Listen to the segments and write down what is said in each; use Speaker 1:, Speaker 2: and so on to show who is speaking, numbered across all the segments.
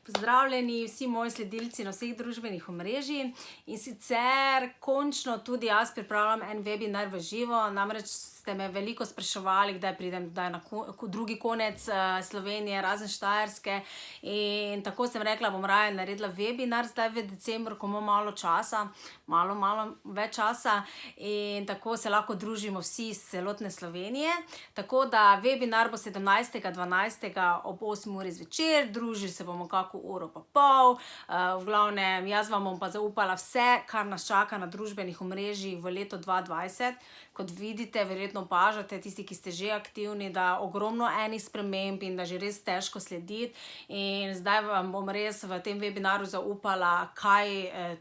Speaker 1: Pozdravljeni vsi moji sledilci na vseh družbenih omrežjih. In sicer končno tudi jaz pripravljam en webinar v živo, namreč ste me veliko spraševali, kdaj pridem na drugi konec Slovenije, razen Štajerske. In tako sem rekla, bom raje naredila webinar zdaj v decembru, ko imam malo časa, malo več časa. In tako se lahko družimo vsi iz celotne Slovenije. Tako da webinar bo 17.12. ob 8 uri zvečer, družili se bomo kako uro pa pol. V glavnem, jaz vam bom pa zaupala vse, kar nas čaka na družbenih omrežjih v letu 2020. Kot vidite, verjetno opažate, tisti, ki ste že aktivni, da ogromno enih sprememb in da že res težko slediti. In zdaj vam bom res v tem webinaru zaupala, kaj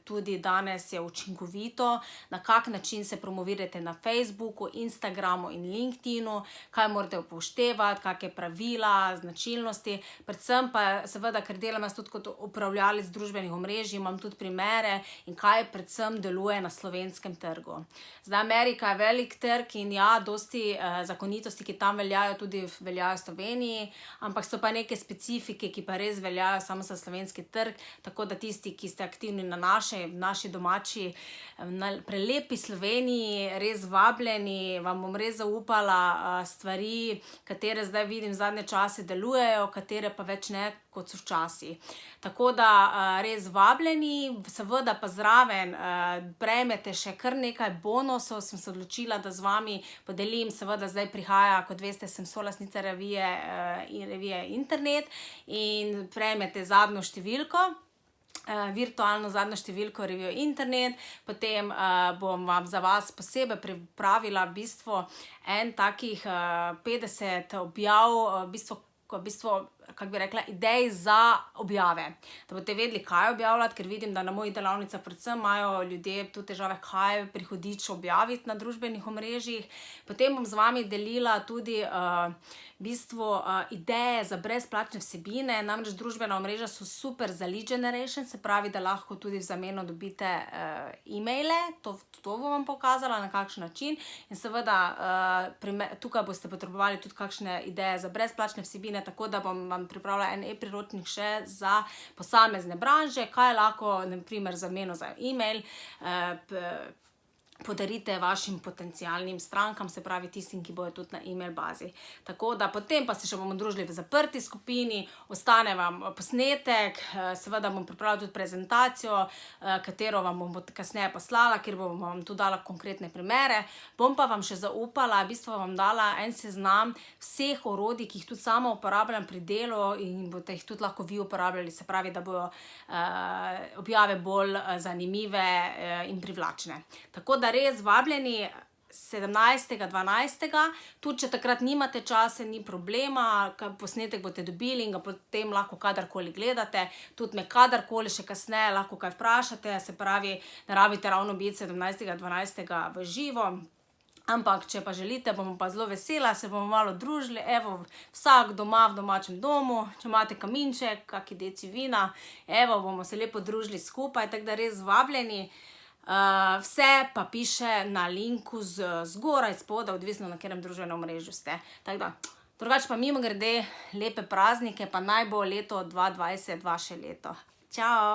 Speaker 1: tudi danes je učinkovito, na kak način se promovirate na Facebooku, Instagramu in LinkedInu, kaj morate upoštevati, kakšne pravila, značilnosti. Predvsem pa seveda, ker delam jaz tudi kot upravljalec družbenih omrežij, imam tudi primere in kaj predvsem deluje na slovenskem trgu. Zdaj, Amerika je velik trg in ja, dosti zakonitosti, ki tam veljajo, tudi veljajo v Sloveniji, ampak so pa neke specifike, ki pa res veljajo samo za slovenski trg, tako da tisti, ki ste aktivni na naši domači, prelepi Sloveniji, res vabljeni, vam bom res zaupala stvari, katere zdaj vidim zadnje čase delujejo, katere pa več ne, kot so včasih. Tako da res vabljeni, seveda pa zraven prejmete še kar nekaj bonusov, sem se odločila, da z vami podelim, seveda zdaj prihaja, kot veste, sem solastnica revije Internet in prejmete zadnjo številko, virtualno zadnjo številko revijo Internet, potem bom vam za vas posebej pripravila v bistvu en takih 50 objav, kako bi rekla, idej za objave. Da boste vedeli, kaj objavljati, ker vidim, da na mojih delavnicah predvsem imajo ljudje tu težave, kaj prihodič objaviti na družbenih omrežjih. Potem bom z vami delila tudi ideje za brezplačne vsebine, namreč družbena omrežja so super za lead generation, se pravi, da lahko tudi v zameno dobite e-maile, to bom vam pokazala, na kakšen način. In seveda tukaj boste potrebovali tudi kakšne ideje za brezplačne vsebine, tako da bom vam pripravila en e-priročnik še za posamezne branže, kaj lahko, na primer, v zameno za e-mail podarite vašim potencialnim strankam, se pravi tistim, ki bojo tudi na e-mail bazi. Tako da potem pa se še bomo družili v zaprti skupini, ostane vam posnetek, seveda bom pripravila tudi prezentacijo, katero vam bom kasneje poslala, kjer bom vam tu dala konkretne primere. Bom pa vam še zaupala, v bistvu vam dala en seznam vseh orodij, ki jih tudi sama uporabljam pri delu in boste jih tudi lahko vi uporabljali, se pravi, da bojo objave bolj zanimive in privlačne. Tako da res vabljeni 17.12. Tudi, če takrat nimate časa, ni problema, posnetek boste dobili in ga potem lahko kadarkoli gledate. Tudi me kadarkoli še kasneje lahko kaj vprašate, se pravi, ne rabite ravno biti 17.12. v živo. Ampak, če pa želite, bomo pa zelo vesela, se bomo malo družili, evo, vsak doma v domačem domu, če imate kaminček, kaki deci vina, evo, bomo se lepo družili skupaj, tako da res vabljeni. Vse pa piše na linku zgoraj, spodaj, odvisno na katerem družbenem omrežju ste. Tako da, drugače pa mimogrede, lepe praznike, pa naj bo leto 2020 vaše leto. Čao!